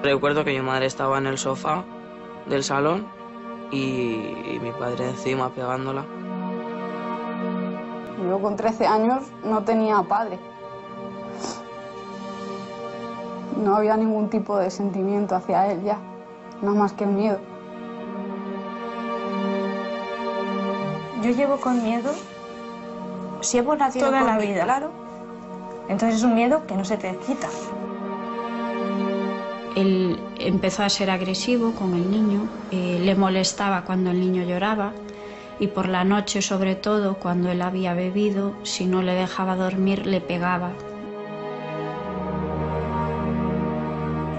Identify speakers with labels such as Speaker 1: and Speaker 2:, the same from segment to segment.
Speaker 1: Recuerdo que mi madre estaba en el sofá del salón y mi padre encima pegándola.
Speaker 2: Yo con 13 años no tenía padre. No había ningún tipo de sentimiento hacia él ya, nada más que el miedo.
Speaker 3: Yo llevo con miedo, si hemos nacido toda la vida, claro. Entonces es un miedo que no se te quita.
Speaker 4: Él empezó a ser agresivo con el niño, le molestaba cuando el niño lloraba y por la noche, sobre todo, cuando él había bebido, si no le dejaba dormir, le pegaba.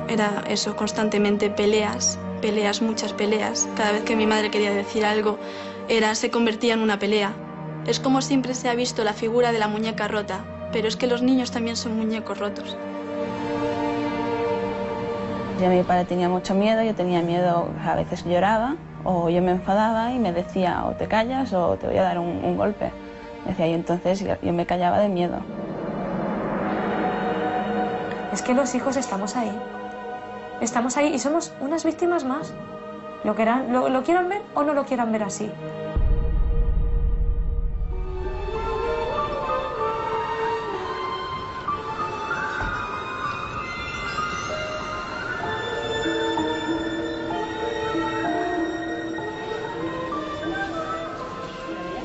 Speaker 5: Era eso, constantemente peleas, muchas peleas. Cada vez que mi madre quería decir algo, se convertía en una pelea. Es como siempre se ha visto la figura de la muñeca rota, pero es que los niños también son muñecos rotos.
Speaker 6: Mi padre tenía mucho miedo, yo tenía miedo, a veces lloraba o yo me enfadaba y me decía o te callas o te voy a dar un golpe. Decía, y entonces yo me callaba de miedo.
Speaker 3: Es que los hijos estamos ahí y somos unas víctimas más. Lo quieran ver o no lo quieran ver así.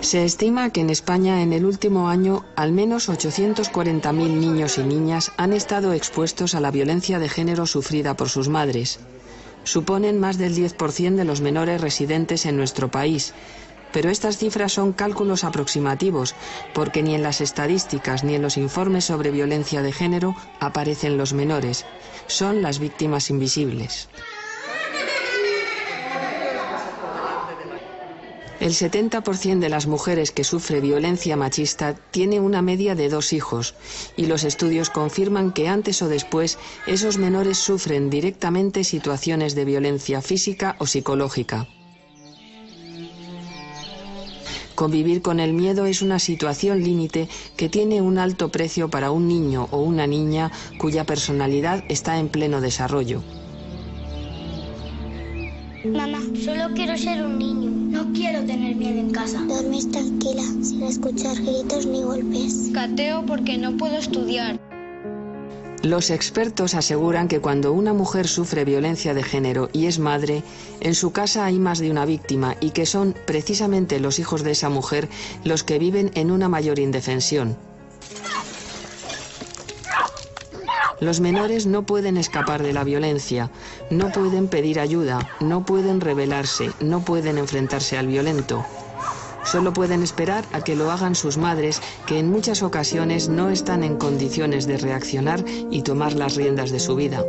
Speaker 7: Se estima que en España en el último año al menos 840.000 niños y niñas han estado expuestos a la violencia de género sufrida por sus madres. Suponen más del 10% de los menores residentes en nuestro país, pero estas cifras son cálculos aproximativos, porque ni en las estadísticas ni en los informes sobre violencia de género aparecen los menores, son las víctimas invisibles. El 70% de las mujeres que sufre violencia machista tiene una media de 2 hijos y los estudios confirman que antes o después esos menores sufren directamente situaciones de violencia física o psicológica. Convivir con el miedo es una situación límite que tiene un alto precio para un niño o una niña cuya personalidad está en pleno desarrollo.
Speaker 8: Mamá, solo quiero ser un niño. No quiero tener miedo en casa.
Speaker 9: Dormir tranquila, sin escuchar gritos ni golpes.
Speaker 8: Cateo porque no puedo estudiar.
Speaker 7: Los expertos aseguran que cuando una mujer sufre violencia de género y es madre, en su casa hay más de una víctima y que son precisamente los hijos de esa mujer los que viven en una mayor indefensión. Los menores no pueden escapar de la violencia, no pueden pedir ayuda, no pueden rebelarse, no pueden enfrentarse al violento. Solo pueden esperar a que lo hagan sus madres, que en muchas ocasiones no están en condiciones de reaccionar y tomar las riendas de su vida.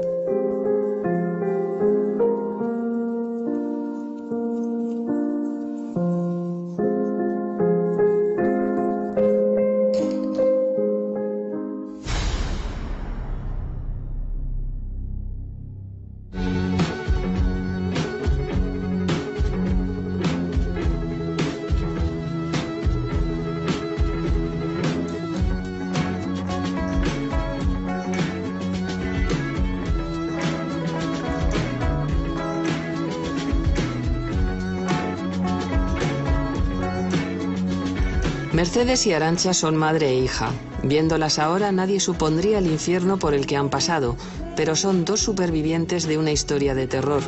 Speaker 7: Mercedes y Arantxa son madre e hija. Viéndolas ahora nadie supondría el infierno por el que han pasado, pero son 2 supervivientes de una historia de terror.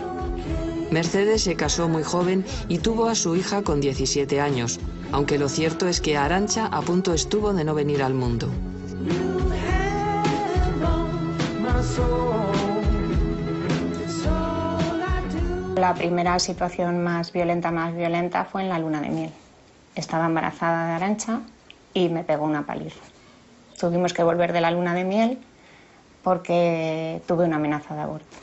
Speaker 7: Mercedes se casó muy joven y tuvo a su hija con 17 años, aunque lo cierto es que Arantxa a punto estuvo de no venir al mundo.
Speaker 10: La primera situación más violenta fue en la luna de miel. Estaba embarazada de Arantxa y me pegó una paliza. Tuvimos que volver de la luna de miel porque tuve una amenaza de aborto.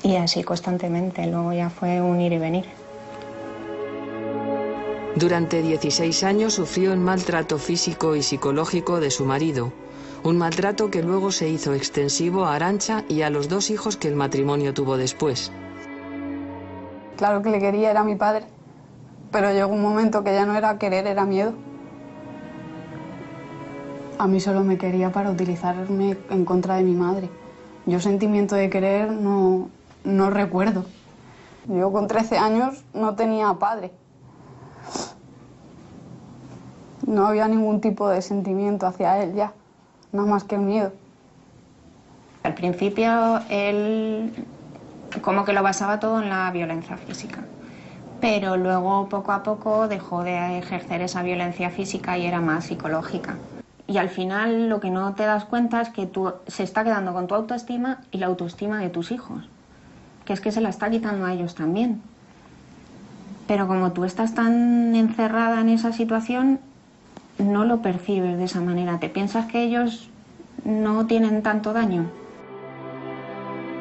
Speaker 10: Y así constantemente, luego ya fue un ir y venir.
Speaker 7: Durante 16 años sufrió el maltrato físico y psicológico de su marido, un maltrato que luego se hizo extensivo a Arantxa y a los 2 hijos que el matrimonio tuvo después.
Speaker 2: Claro que le quería, era mi padre. Pero llegó un momento que ya no era querer, era miedo. A mí solo me quería para utilizarme en contra de mi madre. Yo sentimiento de querer no recuerdo. Yo con 13 años no tenía padre. No había ningún tipo de sentimiento hacia él ya, nada más que el miedo.
Speaker 10: Al principio él como que lo basaba todo en la violencia física, pero luego poco a poco dejó de ejercer esa violencia física y era más psicológica. Y al final lo que no te das cuenta es que tú se está quedando con tu autoestima y la autoestima de tus hijos, que es que se la está quitando a ellos también. Pero como tú estás tan encerrada en esa situación, no lo percibes de esa manera. ¿Te piensas que ellos no tienen tanto daño?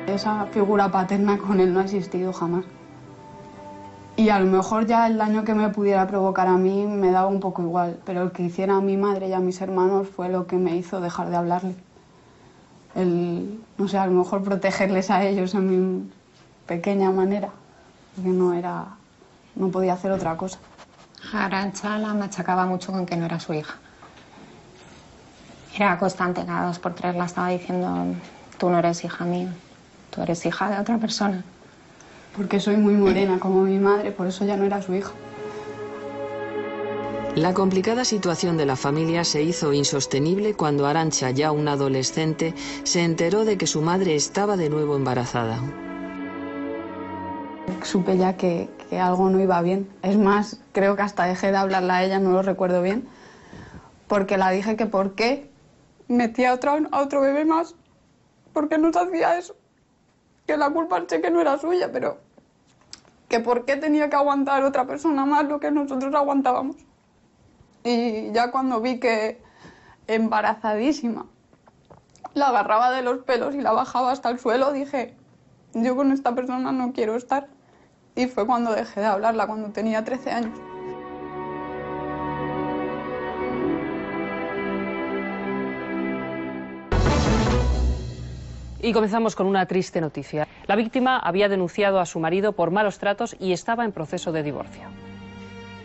Speaker 2: Esa figura paterna con él no ha existido jamás. Y a lo mejor ya el daño que me pudiera provocar a mí me daba un poco igual, pero el que hiciera a mi madre y a mis hermanos fue lo que me hizo dejar de hablarle. No sé, a lo mejor protegerles a ellos en mi pequeña manera, porque no podía hacer otra cosa.
Speaker 10: Arantxa la machacaba mucho con que no era su hija. Era constante, cada 2 por 3 la estaba diciendo: tú no eres hija mía, tú eres hija de otra persona.
Speaker 2: Porque soy muy morena como mi madre, por eso ya no era su hija.
Speaker 7: La complicada situación de la familia se hizo insostenible cuando Arantxa, ya una adolescente, se enteró de que su madre estaba de nuevo embarazada.
Speaker 2: Supe ya que algo no iba bien. Es más, creo que hasta dejé de hablarle a ella, no lo recuerdo bien, porque la dije que por qué metía a otro bebé más, por qué nos hacía eso. Que la culpa sé que no era suya, pero que por qué tenía que aguantar otra persona más lo que nosotros aguantábamos. Y ya cuando vi que embarazadísima la agarraba de los pelos y la bajaba hasta el suelo, dije: yo con esta persona no quiero estar. Y fue cuando dejé de hablarla, cuando tenía 13 años.
Speaker 11: Y comenzamos con una triste noticia. La víctima había denunciado a su marido por malos tratos y estaba en proceso de divorcio.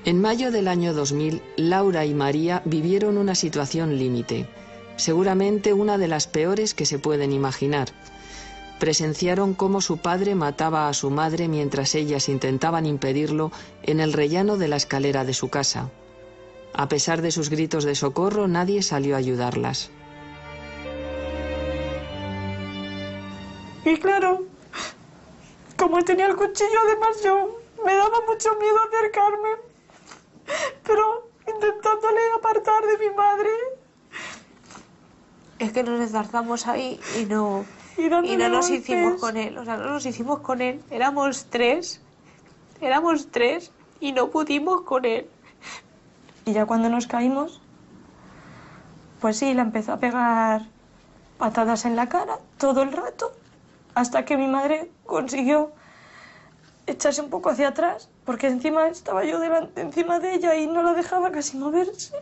Speaker 7: En mayo del año 2000, Laura y María vivieron una situación límite, seguramente una de las peores que se pueden imaginar. Presenciaron cómo su padre mataba a su madre mientras ellas intentaban impedirlo en el rellano de la escalera de su casa. A pesar de sus gritos de socorro, nadie salió a ayudarlas.
Speaker 3: Y claro, como tenía el cuchillo, además yo me daba mucho miedo acercarme, pero intentándole apartar de mi madre. Es que nos enzarzamos ahí y no nos hicimos con él, o sea, no nos hicimos con él. Éramos tres y no pudimos con él. Y ya cuando nos caímos, pues sí, la empezó a pegar patadas en la cara todo el rato, hasta que mi madre consiguió echarse un poco hacia atrás, porque encima estaba yo encima de ella y no la dejaba casi moverse.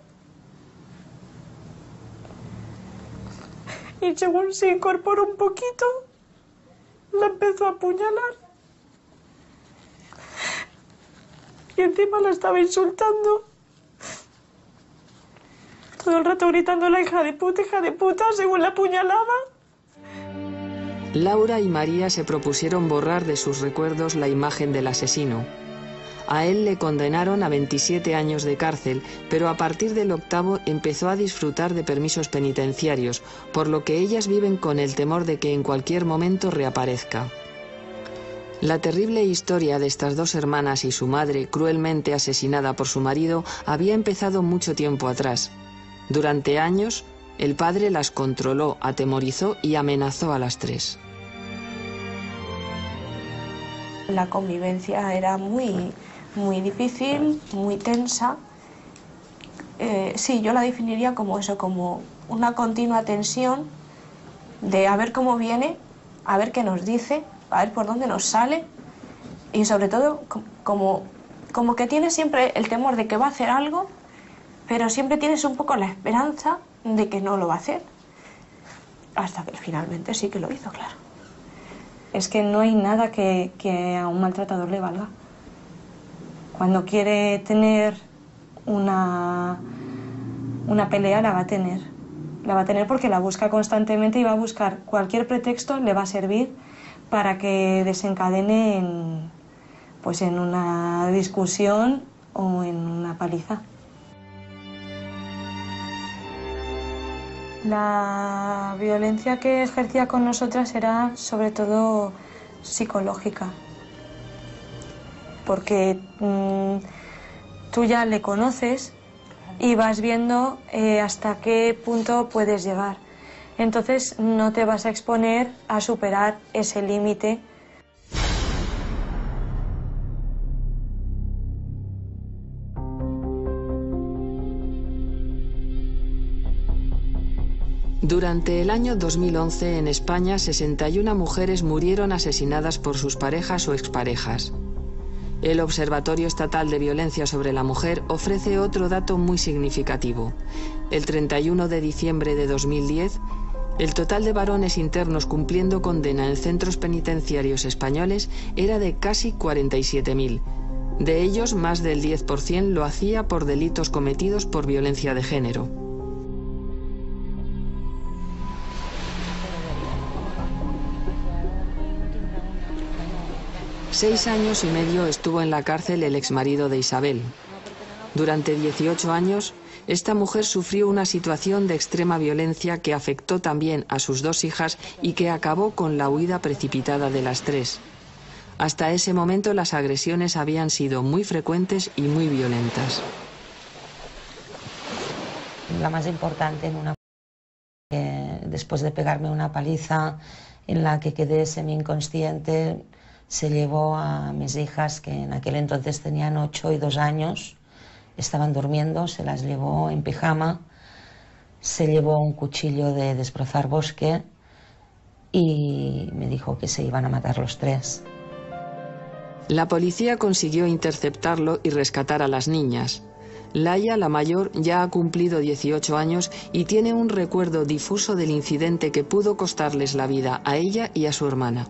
Speaker 3: Y según se incorporó un poquito, la empezó a apuñalar. Y encima la estaba insultando. Todo el rato gritando la hija de puta, según la apuñalaba.
Speaker 7: Laura y María se propusieron borrar de sus recuerdos la imagen del asesino. A él le condenaron a 27 años de cárcel, pero a partir del 8º empezó a disfrutar de permisos penitenciarios, por lo que ellas viven con el temor de que en cualquier momento reaparezca. La terrible historia de estas dos hermanas y su madre, cruelmente asesinada por su marido, había empezado mucho tiempo atrás. Durante años, el padre las controló, atemorizó y amenazó a las tres.
Speaker 3: La convivencia era muy difícil, muy tensa. Sí, yo la definiría como eso, como una continua tensión de a ver cómo viene, a ver qué nos dice, a ver por dónde nos sale y sobre todo como que tienes siempre el temor de que va a hacer algo, pero siempre tienes un poco la esperanza de que no lo va a hacer, hasta que finalmente sí que lo hizo, claro. Es que no hay nada que a un maltratador le valga. Cuando quiere tener una pelea, la va a tener. La va a tener porque la busca constantemente y va a buscar cualquier pretexto, le va a servir para que desencadene en una discusión o en una paliza. La violencia que ejercía con nosotras era sobre todo psicológica, porque tú ya le conoces y vas viendo hasta qué punto puedes llegar. Entonces no te vas a exponer a superar ese límite.
Speaker 7: Durante el año 2011 en España 61 mujeres murieron asesinadas por sus parejas o exparejas. El Observatorio Estatal de Violencia sobre la Mujer ofrece otro dato muy significativo. El 31 de diciembre de 2010, el total de varones internos cumpliendo condena en centros penitenciarios españoles era de casi 47.000. De ellos, más del 10% lo hacía por delitos cometidos por violencia de género. Seis años y medio estuvo en la cárcel el exmarido de Isabel. Durante 18 años, esta mujer sufrió una situación de extrema violencia que afectó también a sus dos hijas y que acabó con la huida precipitada de las tres. Hasta ese momento las agresiones habían sido muy frecuentes y muy violentas.
Speaker 12: La más importante en una después de pegarme una paliza en la que quedé semi-inconsciente, se llevó a mis hijas, que en aquel entonces tenían 8 y 2 años, estaban durmiendo, se las llevó en pijama, se llevó un cuchillo de desbrozar bosque y me dijo que se iban a matar los tres.
Speaker 7: La policía consiguió interceptarlo y rescatar a las niñas. Laia, la mayor, ya ha cumplido 18 años y tiene un recuerdo difuso del incidente que pudo costarles la vida a ella y a su hermana.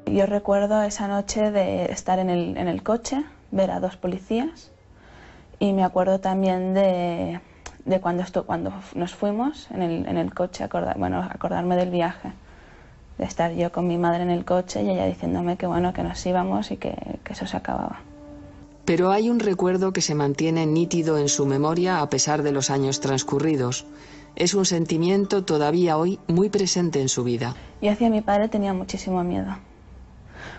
Speaker 6: Yo recuerdo esa noche de estar en el coche, ver a 2 policías, y me acuerdo también de cuando nos fuimos en el coche, acordarme del viaje, de estar yo con mi madre en el coche y ella diciéndome que bueno, que nos íbamos y que eso se acababa.
Speaker 7: Pero hay un recuerdo que se mantiene nítido en su memoria a pesar de los años transcurridos. Es un sentimiento todavía hoy muy presente en su vida.
Speaker 6: Yo hacia mi padre tenía muchísimo miedo.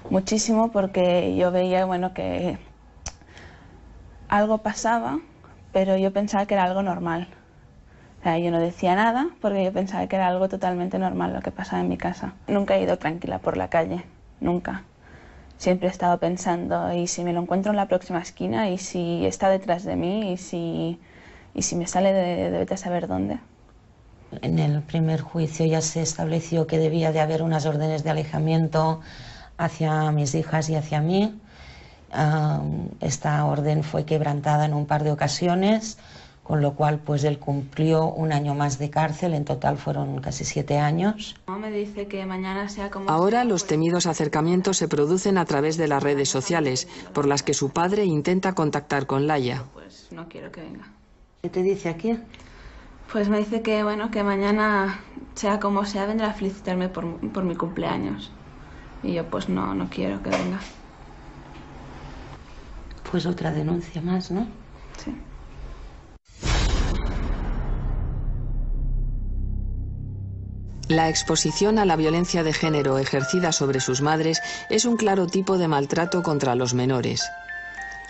Speaker 6: Muchísimo, porque yo veía, bueno, que algo pasaba, pero yo pensaba que era algo normal. O sea, yo no decía nada porque yo pensaba que era algo totalmente normal lo que pasaba en mi casa. Nunca he ido tranquila por la calle, nunca. Siempre he estado pensando, ¿y si me lo encuentro en la próxima esquina? ¿Y si está detrás de mí? ¿Y si me sale de vete a saber dónde?
Speaker 12: En el primer juicio ya se estableció que debía de haber unas órdenes de alejamiento hacia mis hijas y hacia mí. Esta orden fue quebrantada en un par de ocasiones, con lo cual pues él cumplió 1 año más de cárcel, en total fueron casi 7 años.
Speaker 6: Me dice que mañana sea como...
Speaker 7: Ahora los temidos acercamientos se producen a través de las redes sociales, por las que su padre intenta contactar con Laia.
Speaker 6: Pues no quiero que venga.
Speaker 12: ¿Qué te dice aquí?
Speaker 6: Pues me dice que bueno, que mañana sea como sea, vendrá a felicitarme por mi cumpleaños. Y yo pues no quiero que venga.
Speaker 12: Pues otra denuncia más, ¿no?
Speaker 6: Sí.
Speaker 7: La exposición a la violencia de género ejercida sobre sus madres es un claro tipo de maltrato contra los menores.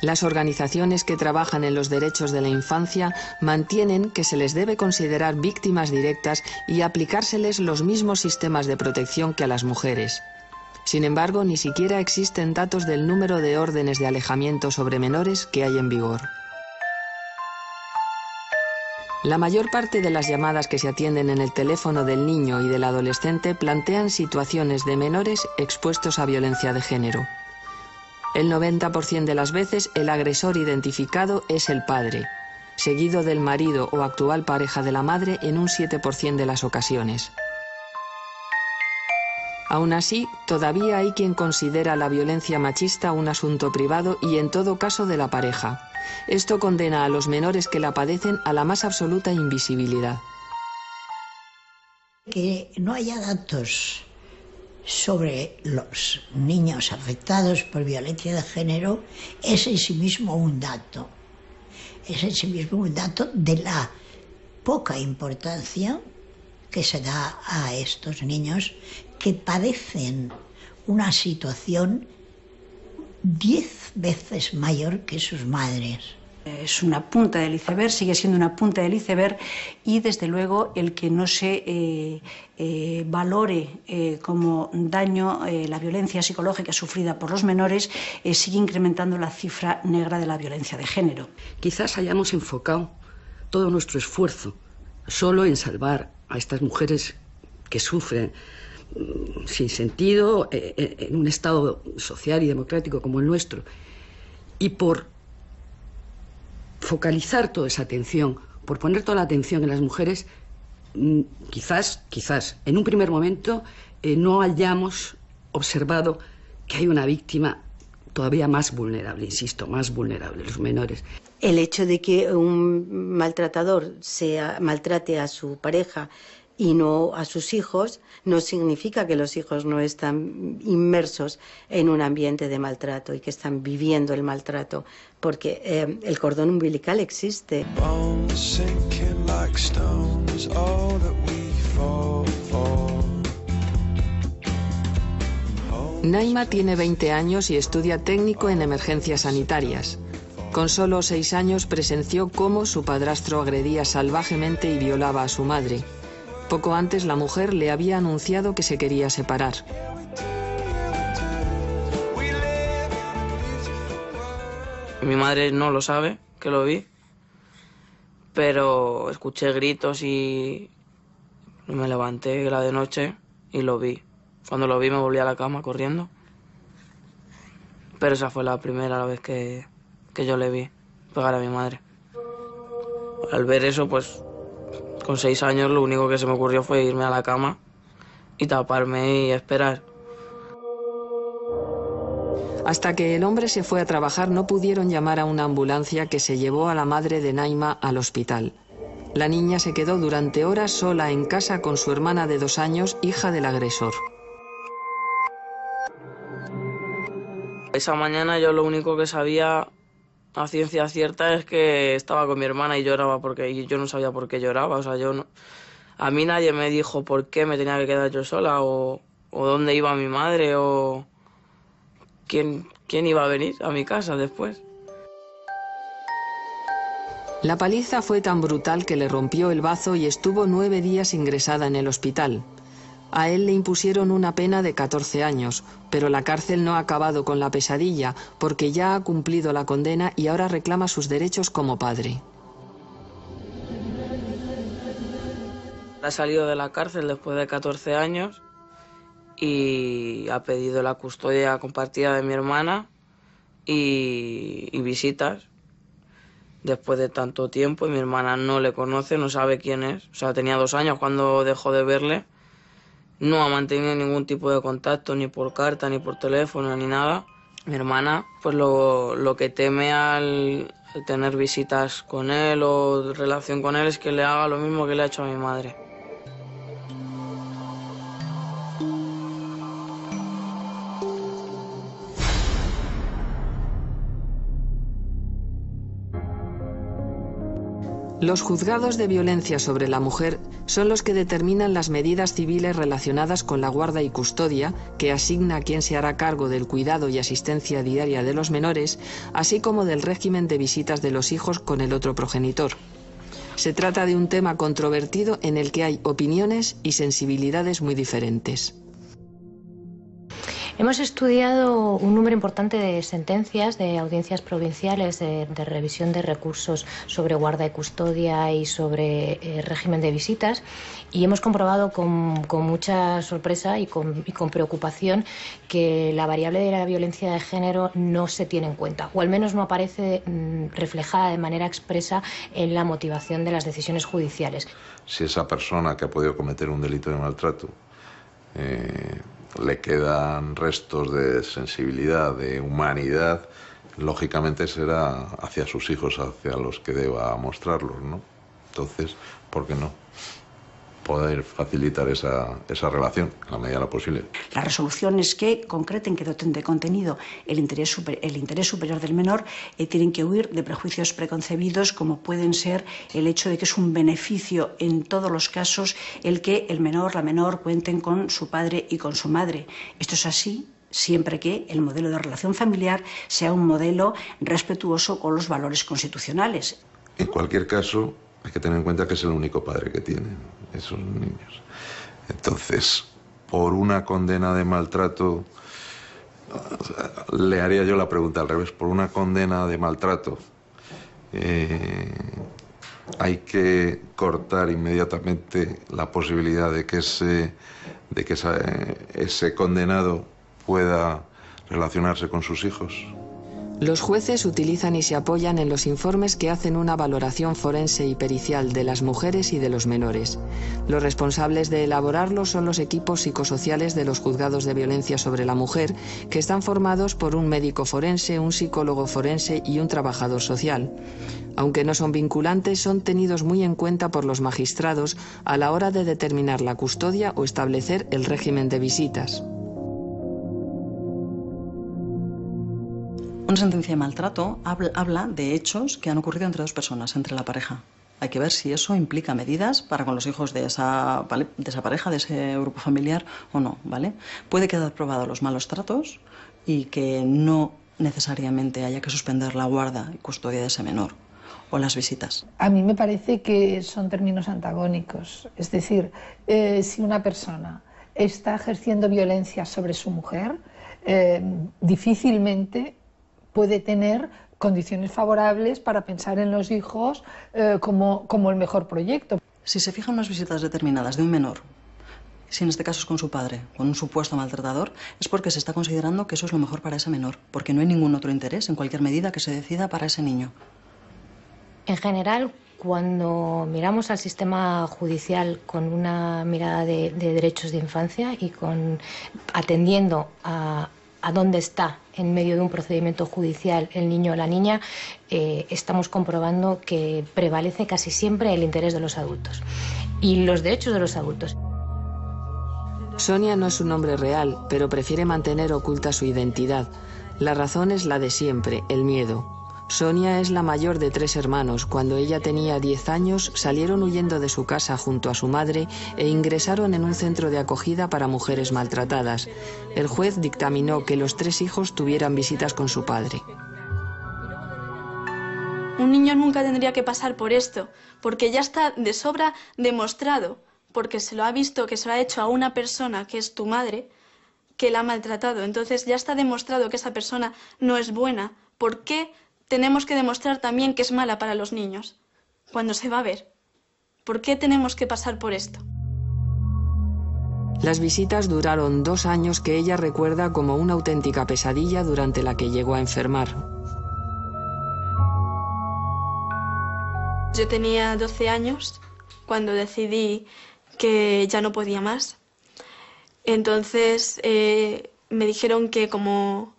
Speaker 7: Las organizaciones que trabajan en los derechos de la infancia mantienen que se les debe considerar víctimas directas y aplicárseles los mismos sistemas de protección que a las mujeres. Sin embargo, ni siquiera existen datos del número de órdenes de alejamiento sobre menores que hay en vigor. La mayor parte de las llamadas que se atienden en el teléfono del niño y del adolescente plantean situaciones de menores expuestos a violencia de género. El 90% de las veces el agresor identificado es el padre, seguido del marido o actual pareja de la madre en un 7% de las ocasiones. Aún así, todavía hay quien considera la violencia machista un asunto privado y en todo caso de la pareja. Esto condena a los menores que la padecen a la más absoluta invisibilidad.
Speaker 13: que no haya datos sobre los niños afectados por violencia de género es en sí mismo un dato. Es en sí mismo un dato de la poca importancia que se da a estos niños que padecen una situación 10 veces mayor que sus madres.
Speaker 14: Es una punta del iceberg, sigue siendo una punta del iceberg, y desde luego el que no se valore como daño la violencia psicológica sufrida por los menores sigue incrementando la cifra negra de la violencia de género.
Speaker 15: Quizás hayamos enfocado todo nuestro esfuerzo solo en salvar a estas mujeres que sufren sin sentido en un estado social y democrático como el nuestro, y por focalizar toda esa atención, por poner toda la atención en las mujeres, quizás en un primer momento no hayamos observado que hay una víctima todavía más vulnerable, insisto, más vulnerable, los menores.
Speaker 16: El hecho de que un maltratador maltrate a su pareja y no a sus hijos no significa que los hijos no están inmersos en un ambiente de maltrato y que están viviendo el maltrato, porque el cordón umbilical existe.
Speaker 7: Naima tiene 20 años y estudia técnico en emergencias sanitarias. Con solo 6 años presenció cómo su padrastro agredía salvajemente y violaba a su madre. Poco antes la mujer le había anunciado que se quería separar.
Speaker 1: Mi madre no lo sabe, que lo vi, pero escuché gritos y me levanté, era de noche, y lo vi. Cuando lo vi me volví a la cama corriendo. Pero esa fue la primera vez que yo le vi pegar a mi madre. Al ver eso, pues con 6 años lo único que se me ocurrió fue irme a la cama y taparme y esperar.
Speaker 7: Hasta que el hombre se fue a trabajar no pudieron llamar a una ambulancia que se llevó a la madre de Naima al hospital. La niña se quedó durante horas sola en casa con su hermana de 2 años, hija del agresor.
Speaker 1: Esa mañana yo lo único que sabía a ciencia cierta es que estaba con mi hermana y lloraba y yo no sabía por qué lloraba. O sea, a mí nadie me dijo por qué me tenía que quedar yo sola o dónde iba mi madre o quién iba a venir a mi casa después.
Speaker 7: La paliza fue tan brutal que le rompió el bazo y estuvo 9 días ingresada en el hospital. A él le impusieron una pena de 14 años, pero la cárcel no ha acabado con la pesadilla porque ya ha cumplido la condena y ahora reclama sus derechos como padre.
Speaker 1: Ha salido de la cárcel después de 14 años y ha pedido la custodia compartida de mi hermana y visitas. Después de tanto tiempo, y mi hermana no le conoce, no sabe quién es. O sea, tenía 2 años cuando dejó de verle. No ha mantenido ningún tipo de contacto, ni por carta, ni por teléfono, ni nada. Mi hermana, pues lo que teme al tener visitas con él o relación con él es que le haga lo mismo que le ha hecho a mi madre.
Speaker 7: Los juzgados de violencia sobre la mujer son los que determinan las medidas civiles relacionadas con la guarda y custodia, que asigna a quien se hará cargo del cuidado y asistencia diaria de los menores, así como del régimen de visitas de los hijos con el otro progenitor. Se trata de un tema controvertido en el que hay opiniones y sensibilidades muy diferentes.
Speaker 17: Hemos estudiado un número importante de sentencias de audiencias provinciales de revisión de recursos sobre guarda y custodia y sobre régimen de visitas, y hemos comprobado con mucha sorpresa y con preocupación que la variable de la violencia de género no se tiene en cuenta, o al menos no aparece reflejada de manera expresa en la motivación de las decisiones judiciales.
Speaker 18: Si esa persona que ha podido cometer un delito de maltrato le quedan restos de sensibilidad, de humanidad, lógicamente será hacia sus hijos hacia los que deba mostrarlos, ¿no? Entonces, ¿por qué no? poder facilitar esa relación en la medida de lo posible.
Speaker 14: Las resoluciones que concreten, que doten de contenido el interés superior del menor, tienen que huir de prejuicios preconcebidos, como pueden ser el hecho de que es un beneficio en todos los casos el que el menor, la menor, cuenten con su padre y con su madre. Esto es así siempre que el modelo de relación familiar sea un modelo respetuoso con los valores constitucionales.
Speaker 18: En cualquier caso, hay que tener en cuenta que es el único padre que tienen esos niños. Entonces, por una condena de maltrato, le haría yo la pregunta al revés, por una condena de maltrato, hay que cortar inmediatamente la posibilidad de que ese condenado pueda relacionarse con sus hijos.
Speaker 7: Los jueces utilizan y se apoyan en los informes que hacen una valoración forense y pericial de las mujeres y de los menores. Los responsables de elaborarlo son los equipos psicosociales de los juzgados de violencia sobre la mujer, que están formados por un médico forense, un psicólogo forense y un trabajador social. Aunque no son vinculantes, son tenidos muy en cuenta por los magistrados a la hora de determinar la custodia o establecer el régimen de visitas.
Speaker 19: Una sentencia de maltrato habla de hechos que han ocurrido entre dos personas, entre la pareja. Hay que ver si eso implica medidas para con los hijos de esa pareja, de ese grupo familiar o no, ¿vale? Puede quedar probado los malos tratos y que no necesariamente haya que suspender la guarda y custodia de ese menor o las visitas.
Speaker 20: A mí me parece que son términos antagónicos. Es decir, si una persona está ejerciendo violencia sobre su mujer, difícilmente puede tener condiciones favorables para pensar en los hijos como el mejor proyecto.
Speaker 19: Si se fijan unas visitas determinadas de un menor, si en este caso es con su padre, con un supuesto maltratador, es porque se está considerando que eso es lo mejor para ese menor, porque no hay ningún otro interés en cualquier medida que se decida para ese niño.
Speaker 17: En general, cuando miramos al sistema judicial con una mirada de derechos de infancia y atendiendo a dónde está en medio de un procedimiento judicial el niño o la niña, estamos comprobando que prevalece casi siempre el interés de los adultos y los derechos de los adultos.
Speaker 7: Sonia no es un nombre real, pero prefiere mantener oculta su identidad. La razón es la de siempre, el miedo. Sonia es la mayor de 3 hermanos. Cuando ella tenía 10 años, salieron huyendo de su casa junto a su madre e ingresaron en un centro de acogida para mujeres maltratadas. El juez dictaminó que los 3 hijos tuvieran visitas con su padre.
Speaker 5: Un niño nunca tendría que pasar por esto, porque ya está de sobra demostrado, porque se lo ha visto, que se lo ha hecho a una persona que es tu madre, que la ha maltratado. Entonces ya está demostrado que esa persona no es buena. ¿Por qué tenemos que demostrar también que es mala para los niños cuando se va a ver? ¿Por qué tenemos que pasar por esto?
Speaker 7: Las visitas duraron 2 años que ella recuerda como una auténtica pesadilla durante la que llegó a enfermar.
Speaker 5: Yo tenía 12 años cuando decidí que ya no podía más. Entonces me dijeron que como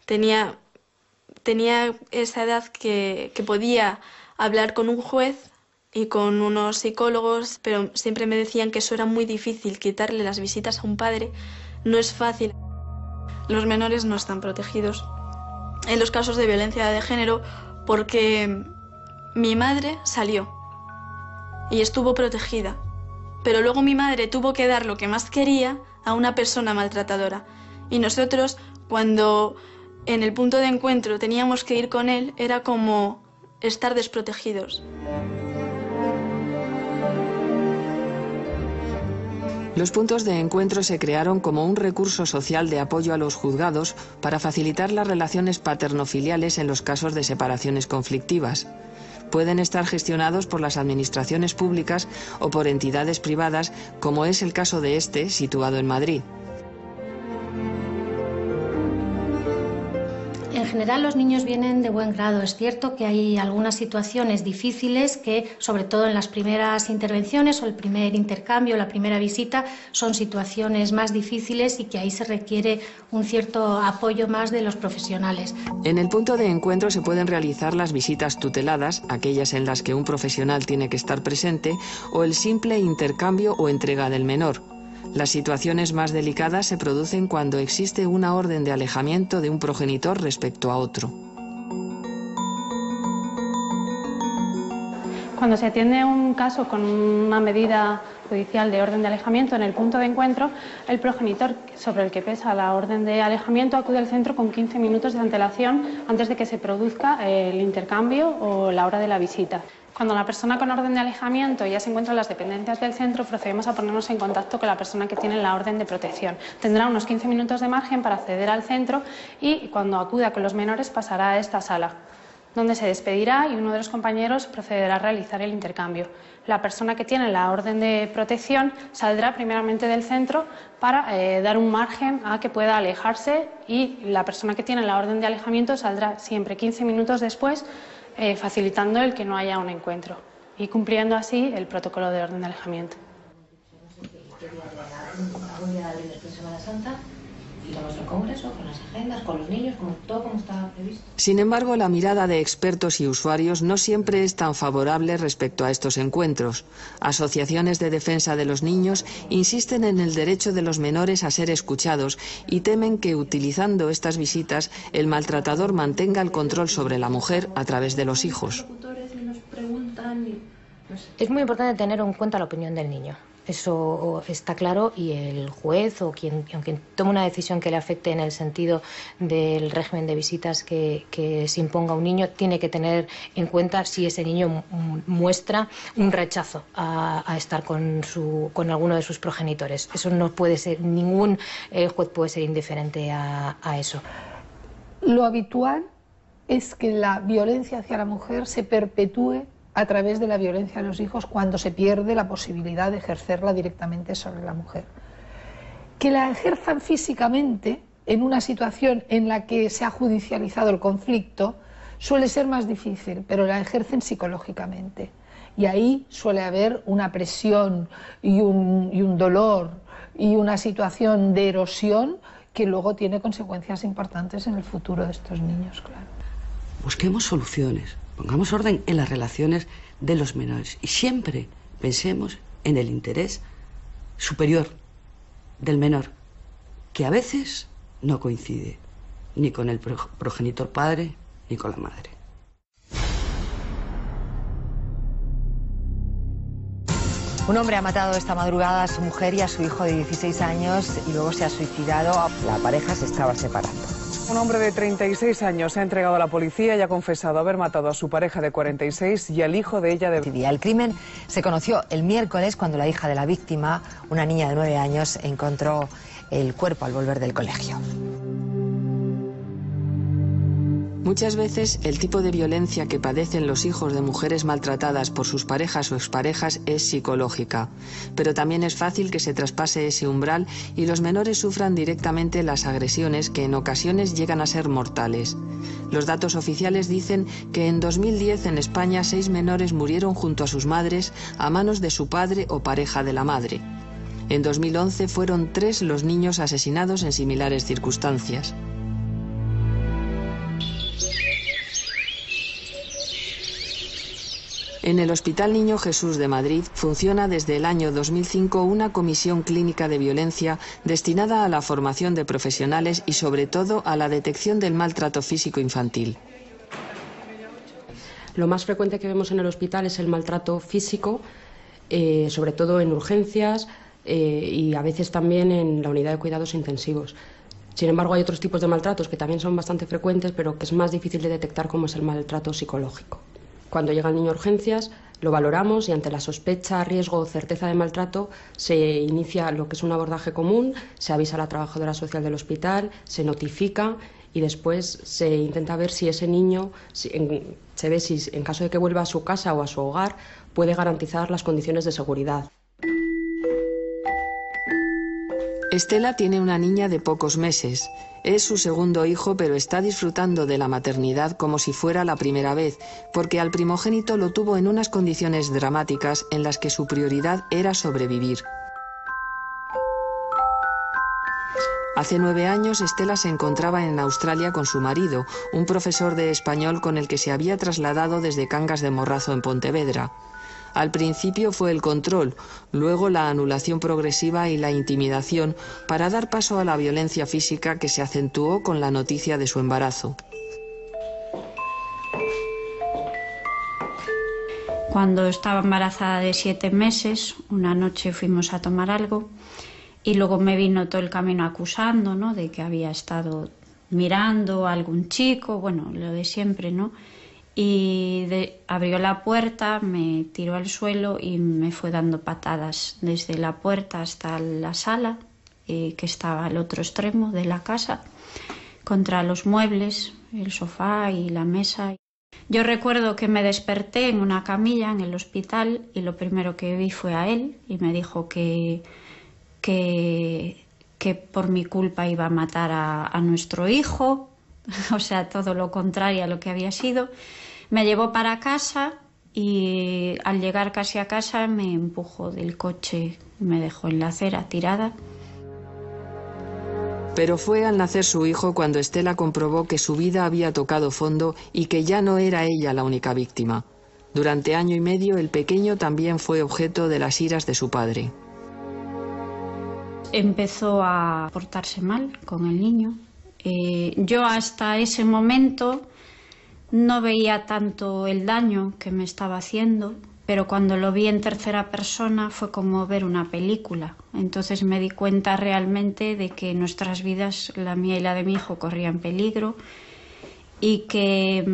Speaker 5: tenía esa edad que podía hablar con un juez y con unos psicólogos, pero siempre me decían que eso era muy difícil, quitarle las visitas a un padre no es fácil. Los menores no están protegidos en los casos de violencia de género porque mi madre salió y estuvo protegida, pero luego mi madre tuvo que dar lo que más quería a una persona maltratadora y nosotros cuando en el punto de encuentro teníamos que ir con él, era como estar desprotegidos.
Speaker 7: Los puntos de encuentro se crearon como un recurso social de apoyo a los juzgados para facilitar las relaciones paterno-filiales en los casos de separaciones conflictivas. Pueden estar gestionados por las administraciones públicas o por entidades privadas, como es el caso de este, situado en Madrid.
Speaker 8: En
Speaker 21: general los niños vienen de buen grado. Es cierto que hay algunas situaciones difíciles que, sobre todo en las primeras intervenciones o el primer intercambio, la primera visita, son situaciones más difíciles y que ahí se requiere un cierto apoyo más de los profesionales.
Speaker 7: En el punto de encuentro se pueden realizar las visitas tuteladas, aquellas en las que un profesional tiene que estar presente, o el simple intercambio o entrega del menor. Las situaciones más delicadas se producen cuando existe una orden de alejamiento de un progenitor respecto a otro.
Speaker 22: Cuando se atiende un caso con una medida judicial de orden de alejamiento en el punto de encuentro, el progenitor sobre el que pesa la orden de alejamiento acude al centro con 15 minutos de antelación antes de que se produzca el intercambio o la hora de la visita. Cuando la persona con orden de alejamiento ya se encuentra en las dependencias del centro, procedemos a ponernos en contacto con la persona que tiene la orden de protección. Tendrá unos 15 minutos de margen para acceder al centro y cuando acuda con los menores pasará a esta sala, donde se despedirá y uno de los compañeros procederá a realizar el intercambio. La persona que tiene la orden de protección saldrá primeramente del centro para dar un margen a que pueda alejarse y la persona que tiene la orden de alejamiento saldrá siempre 15 minutos después, facilitando el que no haya un encuentro y cumpliendo así el protocolo de orden de alejamiento.
Speaker 17: Íbamos al congreso, con las agendas, con los niños, todo como estaba previsto.
Speaker 7: Sin embargo, la mirada de expertos y usuarios no siempre es tan favorable respecto a estos encuentros. Asociaciones de defensa de los niños insisten en el derecho de los menores a ser escuchados y temen que, utilizando estas visitas, el maltratador mantenga el control sobre la mujer a través de los hijos.
Speaker 17: Es muy importante tener en cuenta la opinión del niño. Eso está claro y el juez o quien tome una decisión que le afecte en el sentido del régimen de visitas que se imponga a un niño tiene que tener en cuenta si ese niño muestra un rechazo a estar con alguno de sus progenitores. Eso no puede ser, ningún juez puede ser indiferente a eso.
Speaker 20: Lo habitual es que la violencia hacia la mujer se perpetúe a través de la violencia a los hijos cuando se pierde la posibilidad de ejercerla directamente sobre la mujer. Que la ejerzan físicamente en una situación en la que se ha judicializado el conflicto suele ser más difícil, pero la ejercen psicológicamente. Y ahí suele haber una presión y un dolor y una situación de erosión que luego tiene consecuencias importantes en el futuro de estos niños, claro.
Speaker 15: Busquemos soluciones. Pongamos orden en las relaciones de los menores y siempre pensemos en el interés superior del menor, que a veces no coincide ni con el progenitor padre ni con la madre.
Speaker 23: Un hombre ha matado esta madrugada a su mujer y a su hijo de 16 años y luego se ha suicidado. La pareja se estaba separando.
Speaker 24: Un hombre de 36 años se ha entregado a la policía y ha confesado haber matado a su pareja de 46 y al hijo de ella de...
Speaker 23: El crimen se conoció el miércoles cuando la hija de la víctima, una niña de 9 años, encontró el cuerpo al volver del colegio.
Speaker 7: Muchas veces el tipo de violencia que padecen los hijos de mujeres maltratadas por sus parejas o exparejas es psicológica, pero también es fácil que se traspase ese umbral y los menores sufran directamente las agresiones que en ocasiones llegan a ser mortales. Los datos oficiales dicen que en 2010 en España 6 menores murieron junto a sus madres a manos de su padre o pareja de la madre. En 2011 fueron 3 los niños asesinados en similares circunstancias. En el Hospital Niño Jesús de Madrid funciona desde el año 2005 una comisión clínica de violencia destinada a la formación de profesionales y sobre todo a la detección del maltrato físico infantil.
Speaker 25: Lo más frecuente que vemos en el hospital es el maltrato físico, sobre todo en urgencias y a veces también en la unidad de cuidados intensivos. Sin embargo, hay otros tipos de maltratos que también son bastante frecuentes, pero que es más difícil de detectar, como es el maltrato psicológico. Cuando llega el niño a urgencias, lo valoramos y ante la sospecha, riesgo o certeza de maltrato se inicia lo que es un abordaje común, se avisa a la trabajadora social del hospital, se notifica y después se intenta ver si ese niño, se ve si en caso de que vuelva a su casa o a su hogar, puede garantizar las condiciones de seguridad.
Speaker 7: Estela tiene una niña de pocos meses. Es su segundo hijo, pero está disfrutando de la maternidad como si fuera la primera vez, porque al primogénito lo tuvo en unas condiciones dramáticas en las que su prioridad era sobrevivir. Hace 9 años, Estela se encontraba en Australia con su marido, un profesor de español con el que se había trasladado desde Cangas de Morrazo en Pontevedra. Al principio fue el control, luego la anulación progresiva y la intimidación para dar paso a la violencia física que se acentuó con la noticia de su embarazo.
Speaker 2: Cuando estaba embarazada de 7 meses, una noche fuimos a tomar algo y luego me vino todo el camino acusando, ¿no?, de que había estado mirando a algún chico, bueno, lo de siempre, ¿no? Y abrió la puerta, me tiró al suelo y me fue dando patadas desde la puerta hasta la sala, que estaba al otro extremo de la casa, contra los muebles, el sofá y la mesa. Yo recuerdo que me desperté en una camilla en el hospital y lo primero que vi fue a él y me dijo que por mi culpa iba a matar a nuestro hijo, o sea, todo lo contrario a lo que había sido. Me llevó para casa y al llegar casi a casa me empujó del coche y me dejó en la acera tirada.
Speaker 7: Pero fue al nacer su hijo cuando Estela comprobó que su vida había tocado fondo y que ya no era ella la única víctima. Durante año y medio el pequeño también fue objeto de las iras de su padre.
Speaker 2: Empezó a portarse mal con el niño. Yo hasta ese momento no veía tanto el daño que me estaba haciendo, pero cuando lo vi en tercera persona fue como ver una película. Entonces me di cuenta realmente de que nuestras vidas, la mía y la de mi hijo, corrían peligro y que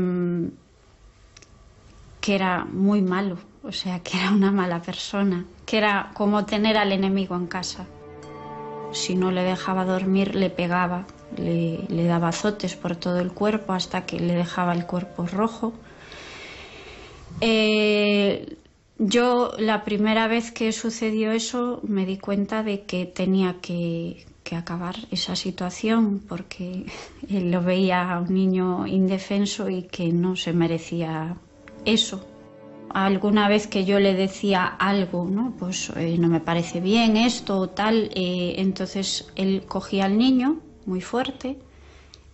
Speaker 2: era muy malo, o sea, que era una mala persona, que era como tener al enemigo en casa. Si no le dejaba dormir, le pegaba, le daba azotes por todo el cuerpo hasta que le dejaba el cuerpo rojo. Yo la primera vez que sucedió eso me di cuenta de que tenía que acabar esa situación porque lo veía a un niño indefenso y que no se merecía eso. Alguna vez que yo le decía algo, ¿no?, pues no me parece bien esto o tal, entonces él cogía al niño muy fuerte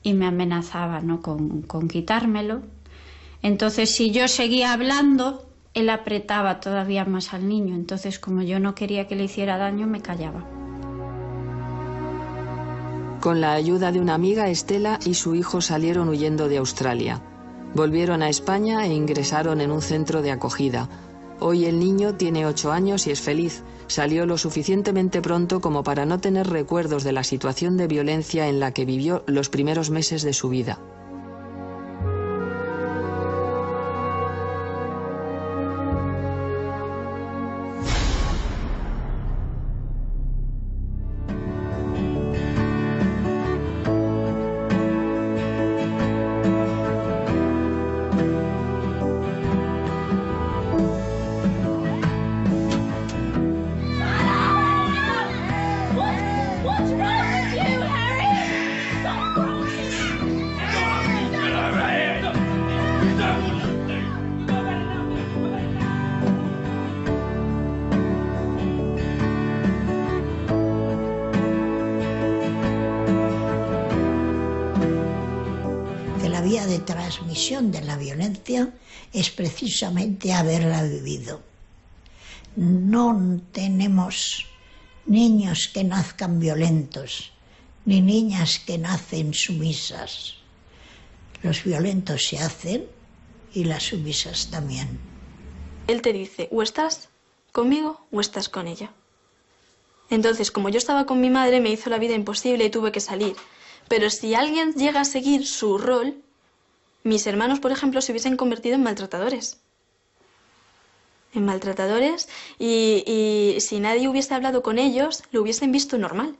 Speaker 2: y me amenazaba, ¿no?, con quitármelo. Entonces si yo seguía hablando, él apretaba todavía más al niño. Entonces, como yo no quería que le hiciera daño, me callaba.
Speaker 7: Con la ayuda de una amiga, Estela y su hijo salieron huyendo de Australia. Volvieron a España e ingresaron en un centro de acogida. Hoy el niño tiene 8 años y es feliz. Salió lo suficientemente pronto como para no tener recuerdos de la situación de violencia en la que vivió los primeros meses de su vida.
Speaker 13: De transmisión de la violencia es precisamente haberla vivido. No tenemos niños que nazcan violentos, ni niñas que nacen sumisas. Los violentos se hacen y las sumisas también.
Speaker 5: Él te dice, o estás conmigo o estás con ella. Entonces, como yo estaba con mi madre, me hizo la vida imposible y tuve que salir. Pero si alguien llega a seguir su rol, mis hermanos, por ejemplo, se hubiesen convertido en maltratadores. En maltratadores y si nadie hubiese hablado con ellos, lo hubiesen visto normal.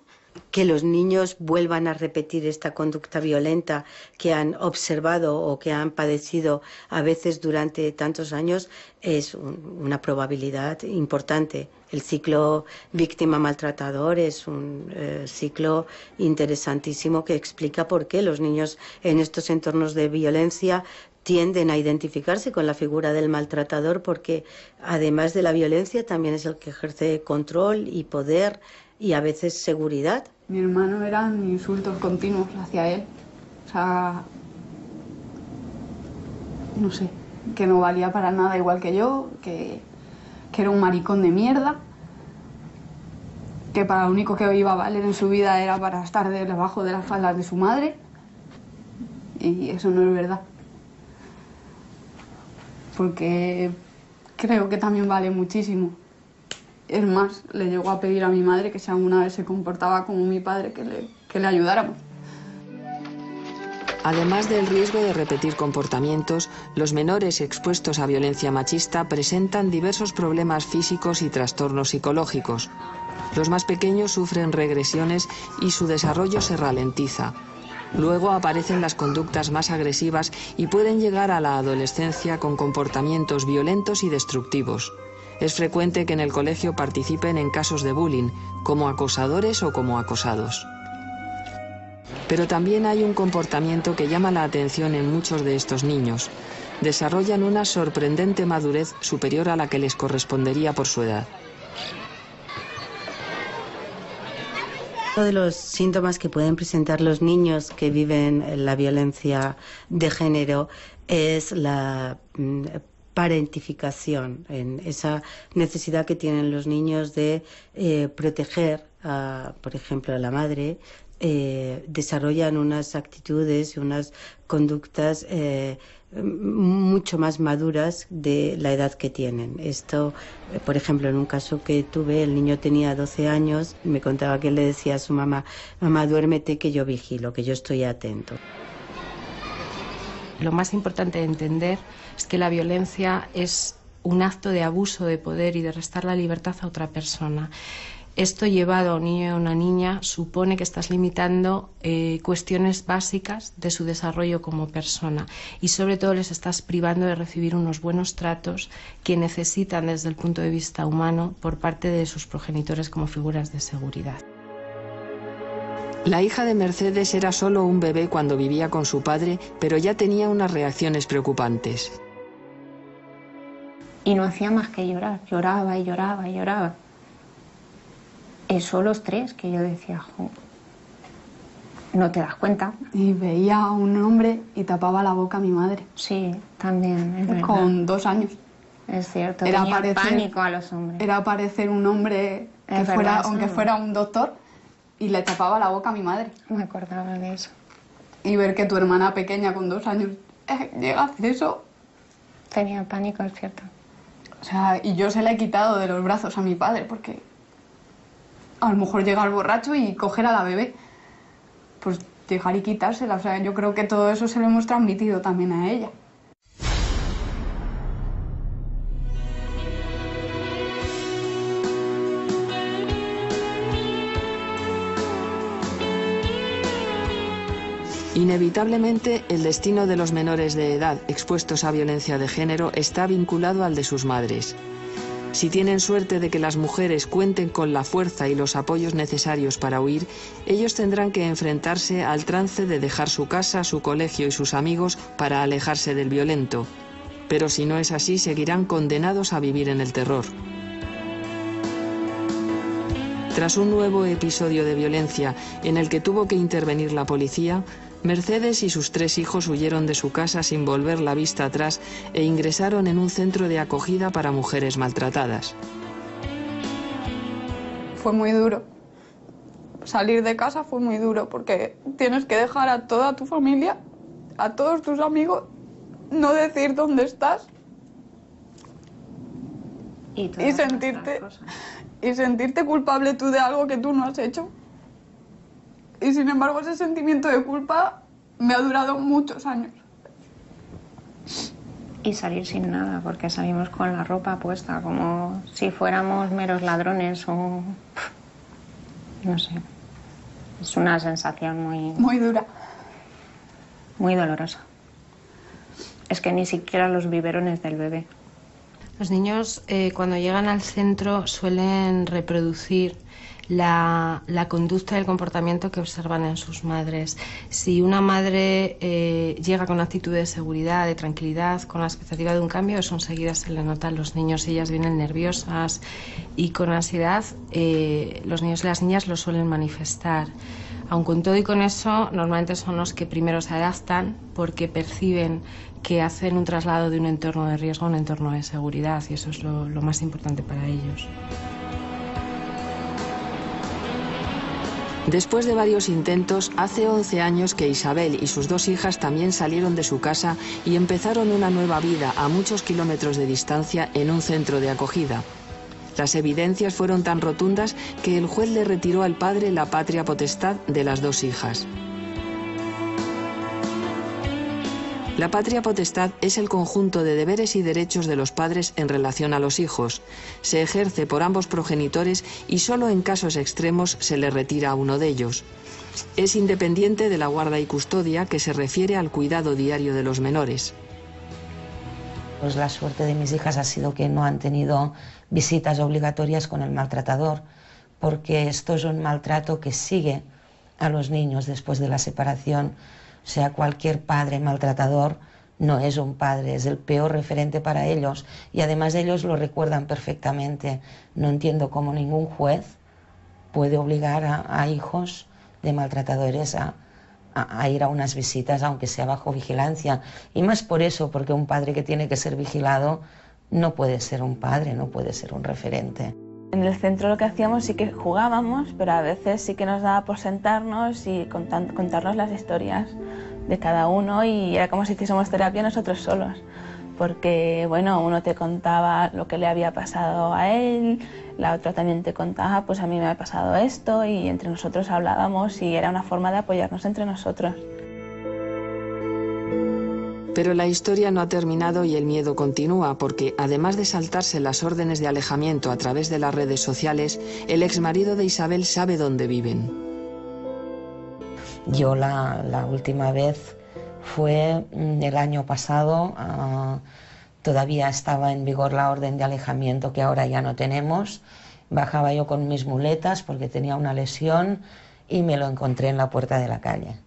Speaker 16: que los niños vuelvan a repetir esta conducta violenta que han observado o que han padecido a veces durante tantos años es una probabilidad importante. El ciclo víctima-maltratador es un ciclo interesantísimo que explica por qué los niños en estos entornos de violencia tienden a identificarse con la figura del maltratador, porque además de la violencia también es el que ejerce control y poder y a veces seguridad.
Speaker 3: Mi hermano eran insultos continuos hacia él, o sea, no sé, que no valía para nada igual que yo, que era un maricón de mierda, que para lo único que iba a valer en su vida era para estar debajo de las faldas de su madre, y eso no es verdad. Porque creo que también vale muchísimo. Es más, le llegó a pedir a mi madre que si alguna vez se comportaba como mi padre, que le ayudáramos.
Speaker 7: Además del riesgo de repetir comportamientos, los menores expuestos a violencia machista presentan diversos problemas físicos y trastornos psicológicos. Los más pequeños sufren regresiones y su desarrollo se ralentiza. Luego aparecen las conductas más agresivas y pueden llegar a la adolescencia con comportamientos violentos y destructivos. Es frecuente que en el colegio participen en casos de bullying, como acosadores o como acosados. Pero también hay un comportamiento que llama la atención en muchos de estos niños. Desarrollan una sorprendente madurez superior a la que les correspondería por su edad.
Speaker 16: Uno de los síntomas que pueden presentar los niños que viven la violencia de género es la parentificación, en esa necesidad que tienen los niños de proteger, por ejemplo, a la madre. Desarrollan unas actitudes y unas conductas mucho más maduras de la edad que tienen. Esto, por ejemplo, en un caso que tuve, el niño tenía 12 años, me contaba que él le decía a su mamá: mamá, duérmete que yo vigilo, que yo estoy atento.
Speaker 17: Lo más importante de entender es que la violencia es un acto de abuso de poder y de restar la libertad a otra persona. Esto llevado a un niño y a una niña supone que estás limitando cuestiones básicas de su desarrollo como persona y sobre todo les estás privando de recibir unos buenos tratos que necesitan desde el punto de vista humano por parte de sus progenitores como figuras de seguridad.
Speaker 7: La hija de Mercedes era solo un bebé cuando vivía con su padre, pero ya tenía unas reacciones preocupantes.
Speaker 4: Y no hacía más que llorar, lloraba y lloraba y lloraba. Eso los tres, que yo decía, jo, no te das cuenta.
Speaker 3: Y veía a un hombre y tapaba la boca a mi madre.
Speaker 4: Sí, también, es con verdad.
Speaker 3: 2 años.
Speaker 4: Es cierto,
Speaker 3: Era
Speaker 4: tenía pánico a los hombres.
Speaker 3: Era parecer un hombre, que
Speaker 4: Es
Speaker 3: fuera,
Speaker 4: verdad,
Speaker 3: aunque
Speaker 4: sí.
Speaker 3: fuera un doctor, y le tapaba la boca a mi madre.
Speaker 4: Me acordaba de eso.
Speaker 3: Y ver que tu hermana pequeña con 2 años llega a hacer eso.
Speaker 4: Tenía pánico, es cierto.
Speaker 3: O sea, y yo se la he quitado de los brazos a mi padre, porque a lo mejor llega el borracho y coger a la bebé. Pues dejar y quitársela. O sea, yo creo que todo eso se lo hemos transmitido también a ella.
Speaker 7: Inevitablemente, el destino de los menores de edad expuestos a violencia de género está vinculado al de sus madres. Si tienen suerte de que las mujeres cuenten con la fuerza y los apoyos necesarios para huir, ellos tendrán que enfrentarse al trance de dejar su casa, su colegio y sus amigos para alejarse del violento. Pero si no es así, seguirán condenados a vivir en el terror. Tras un nuevo episodio de violencia en el que tuvo que intervenir la policía, Mercedes y sus 3 hijos huyeron de su casa sin volver la vista atrás e ingresaron en un centro de acogida para mujeres maltratadas.
Speaker 3: Fue muy duro. Salir de casa fue muy duro porque tienes que dejar a toda tu familia, a todos tus amigos, no decir dónde estás y sentirte culpable tú de algo que tú no has hecho. Y sin embargo ese sentimiento de culpa me ha durado muchos años.
Speaker 4: Y salir sin nada, porque salimos con la ropa puesta, como si fuéramos meros ladrones o... no sé. Es una sensación
Speaker 3: muy dura.
Speaker 4: Muy dolorosa. Es que ni siquiera los biberones del bebé.
Speaker 17: Los niños cuando llegan al centro suelen reproducir la conducta y el comportamiento que observan en sus madres. Si una madre llega con actitud de seguridad, de tranquilidad, con la expectativa de un cambio, eso enseguida se le nota a los niños. Ellas vienen nerviosas y con ansiedad. Los niños y las niñas lo suelen manifestar. Aun con todo y con eso, normalmente son los que primero se adaptan porque perciben que hacen un traslado de un entorno de riesgo a un entorno de seguridad, y eso es lo más importante para ellos.
Speaker 7: Después de varios intentos, hace 11 años que Isabel y sus 2 hijas también salieron de su casa y empezaron una nueva vida a muchos kilómetros de distancia en un centro de acogida. Las evidencias fueron tan rotundas que el juez le retiró al padre la patria potestad de las 2 hijas. La patria potestad es el conjunto de deberes y derechos de los padres en relación a los hijos. Se ejerce por ambos progenitores y solo en casos extremos se le retira a uno de ellos. Es independiente de la guarda y custodia, que se refiere al cuidado diario de los menores.
Speaker 6: Pues la suerte de mis hijas ha sido que no han tenido visitas obligatorias con el maltratador, porque esto es un maltrato que sigue a los niños después de la separación. O sea, cualquier padre maltratador no es un padre, es el peor referente para ellos, y además ellos lo recuerdan perfectamente. No entiendo cómo ningún juez puede obligar a hijos de maltratadores a ir a unas visitas, aunque sea bajo vigilancia. Y más por eso, porque un padre que tiene que ser vigilado no puede ser un padre, no puede ser un referente.
Speaker 9: En el centro lo que hacíamos sí que jugábamos, pero a veces sí que nos daba por sentarnos y contarnos las historias de cada uno, y era como si hiciésemos terapia nosotros solos. Porque, bueno, uno te contaba lo que le había pasado a él, la otra también te contaba, pues a mí me ha pasado esto, y entre nosotros hablábamos y era una forma de apoyarnos entre nosotros.
Speaker 7: Pero la historia no ha terminado y el miedo continúa, porque además de saltarse las órdenes de alejamiento a través de las redes sociales, el exmarido de Isabel sabe dónde viven.
Speaker 6: Yo la última vez fue el año pasado, todavía estaba en vigor la orden de alejamiento que ahora ya no tenemos. Bajaba yo con mis muletas porque tenía una lesión y me lo encontré en la puerta de la calle.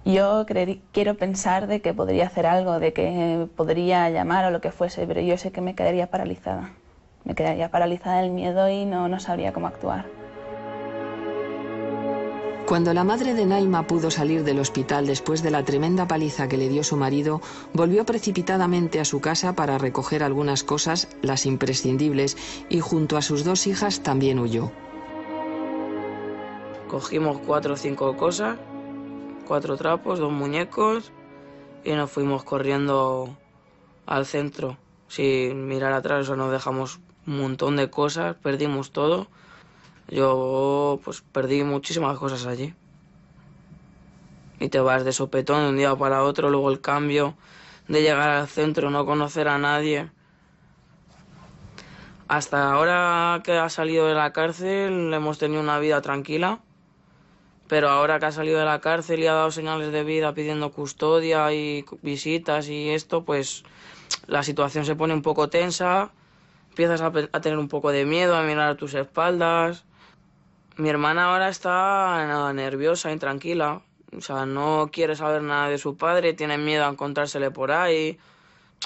Speaker 9: Yo quiero pensar de que podría hacer algo, de que podría llamar o lo que fuese, pero yo sé que me quedaría paralizada. Me quedaría paralizada del miedo y no sabría cómo actuar.
Speaker 7: Cuando la madre de Naima pudo salir del hospital después de la tremenda paliza que le dio su marido, volvió precipitadamente a su casa para recoger algunas cosas, las imprescindibles, y junto a sus 2 hijas también huyó.
Speaker 1: Cogimos 4 o 5 cosas, 4 trapos, 2 muñecos, y nos fuimos corriendo al centro sin mirar atrás. O sea, nos dejamos un montón de cosas, perdimos todo. Yo pues perdí muchísimas cosas allí. Y te vas de sopetón de un día para otro, luego el cambio de llegar al centro, no conocer a nadie. Hasta ahora que ha salido de la cárcel hemos tenido una vida tranquila, pero ahora que ha salido de la cárcel y ha dado señales de vida pidiendo custodia y visitas y esto, pues la situación se pone un poco tensa, empiezas a tener un poco de miedo, a mirar a tus espaldas. Mi hermana ahora está nerviosa, intranquila, o sea, no quiere saber nada de su padre, tiene miedo a encontrársele por ahí,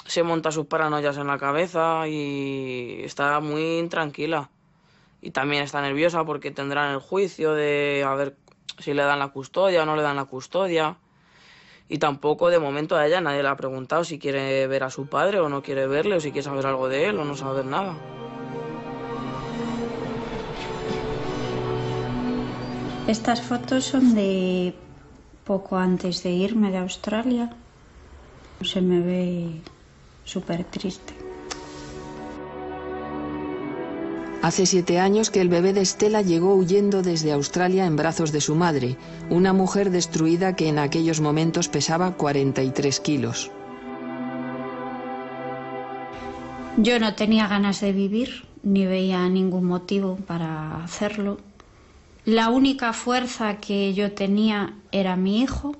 Speaker 1: se monta sus paranoias en la cabeza y está muy intranquila. Y también está nerviosa porque tendrán el juicio de a ver si le dan la custodia o no le dan la custodia. Y tampoco de momento a ella nadie le ha preguntado si quiere ver a su padre o no quiere verle, o si quiere saber algo de él o no saber nada.
Speaker 2: Estas fotos son de poco antes de irme de Australia. Se me ve súper triste.
Speaker 7: Hace 7 años que el bebé de Estela llegó huyendo desde Australia en brazos de su madre, una mujer destruida que en aquellos momentos pesaba 43 kilos.
Speaker 2: Yo no tenía ganas de vivir, ni veía ningún motivo para hacerlo. La única fuerza que yo tenía era mi hijo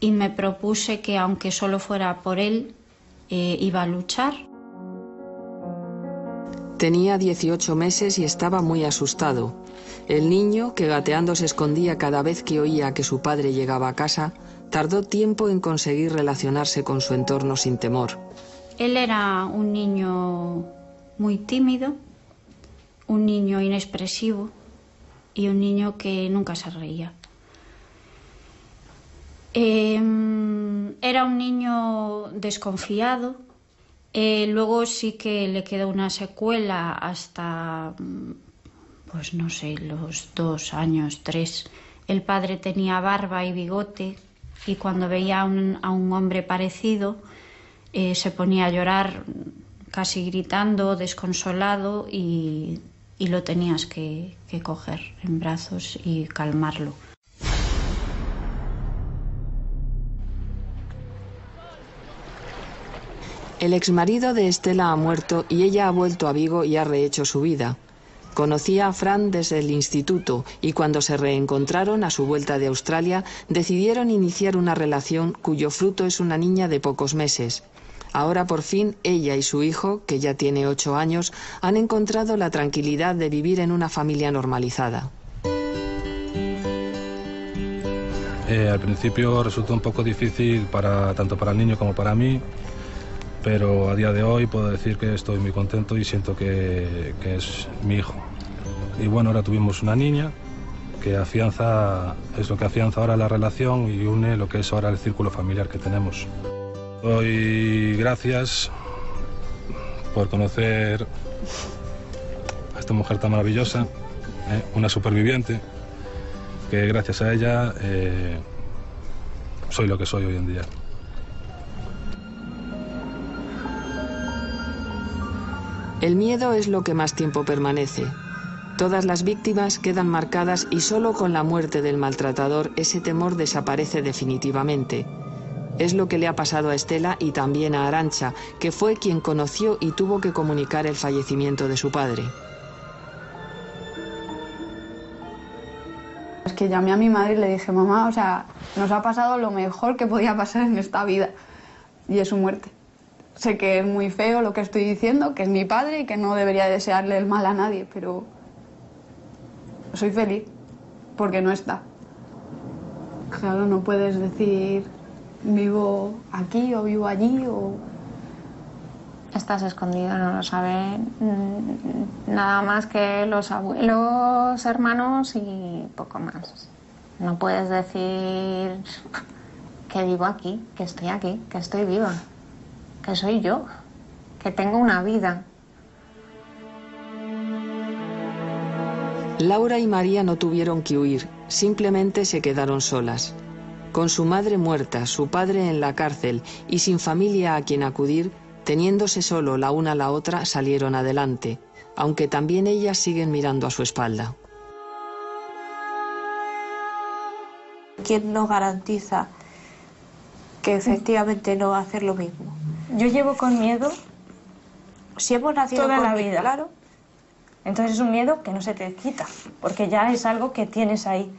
Speaker 2: y me propuse que aunque solo fuera por él, iba a luchar.
Speaker 7: Tenía 18 meses y estaba muy asustado. El niño, que gateando se escondía cada vez que oía que su padre llegaba a casa, tardó tiempo en conseguir relacionarse con su entorno sin temor.
Speaker 2: Él era un niño muy tímido, un niño inexpresivo y un niño que nunca se reía. Era un niño desconfiado. Luego sí que le quedó una secuela hasta, pues no sé, los 2 años, 3. El padre tenía barba y bigote y cuando veía a un hombre parecido se ponía a llorar casi gritando, desconsolado y lo tenías que coger en brazos y calmarlo.
Speaker 7: El exmarido de Estela ha muerto y ella ha vuelto a Vigo y ha rehecho su vida. Conocía a Fran desde el instituto y cuando se reencontraron a su vuelta de Australia decidieron iniciar una relación cuyo fruto es una niña de pocos meses. Ahora por fin ella y su hijo, que ya tiene 8 años, han encontrado la tranquilidad de vivir en una familia normalizada.
Speaker 10: Al principio resultó un poco difícil tanto para el niño como para mí, pero a día de hoy puedo decir que estoy muy contento y siento que es mi hijo. Y bueno, ahora tuvimos una niña que es lo que afianza ahora la relación y une lo que es ahora el círculo familiar que tenemos. Doy gracias por conocer a esta mujer tan maravillosa, una superviviente, que gracias a ella soy lo que soy hoy en día.
Speaker 7: El miedo es lo que más tiempo permanece. Todas las víctimas quedan marcadas y solo con la muerte del maltratador ese temor desaparece definitivamente. Es lo que le ha pasado a Estela y también a Arantxa, que fue quien conoció y tuvo que comunicar el fallecimiento de su padre.
Speaker 3: Es que llamé a mi madre y le dije, mamá, o sea, nos ha pasado lo mejor que podía pasar en esta vida y es su muerte. Sé que es muy feo lo que estoy diciendo, que es mi padre y que no debería desearle el mal a nadie, pero soy feliz porque no está. Claro, no puedes decir vivo aquí o vivo allí o...
Speaker 4: Estás escondido, no lo saben nada más que los abuelos, hermanos y poco más. No puedes decir que vivo aquí, que estoy viva. Que soy yo, que tengo una vida.
Speaker 7: Laura y María no tuvieron que huir, simplemente se quedaron solas. Con su madre muerta, su padre en la cárcel y sin familia a quien acudir, teniéndose solo la una a la otra, salieron adelante, aunque también ellas siguen mirando a su espalda.
Speaker 11: ¿Quién nos garantiza que efectivamente no va a hacer lo mismo?
Speaker 12: Yo llevo con miedo
Speaker 11: si hemos nacido
Speaker 12: toda
Speaker 11: con
Speaker 12: la
Speaker 11: miedo,
Speaker 12: vida.
Speaker 11: claro.
Speaker 12: Entonces es un miedo que no se te quita, porque ya es algo que tienes ahí.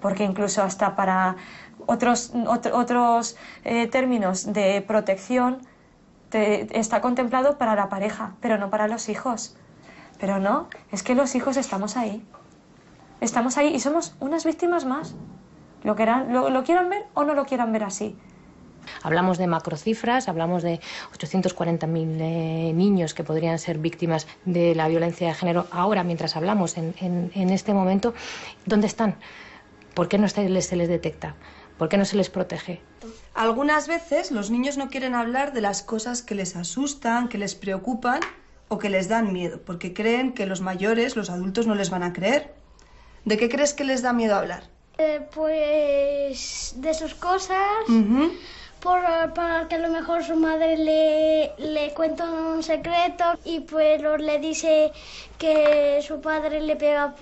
Speaker 12: Porque incluso hasta para otros términos de protección está contemplado para la pareja, pero no para los hijos. Pero no, es que los hijos estamos ahí. Estamos ahí y somos unas víctimas más. Lo quieran ver o no lo quieran ver así.
Speaker 17: Hablamos de macrocifras, hablamos de 840.000 niños que podrían ser víctimas de la violencia de género. Ahora, mientras hablamos, en este momento, ¿dónde están? ¿Por qué no se les detecta? ¿Por qué no se les protege?
Speaker 14: Algunas veces los niños no quieren hablar de las cosas que les asustan, que les preocupan o que les dan miedo, porque creen que los mayores, los adultos, no les van a creer. ¿De qué crees que les da miedo hablar?
Speaker 8: Pues de sus cosas, para que a lo mejor su madre le cuenta un secreto y pues le dice que su padre le pega,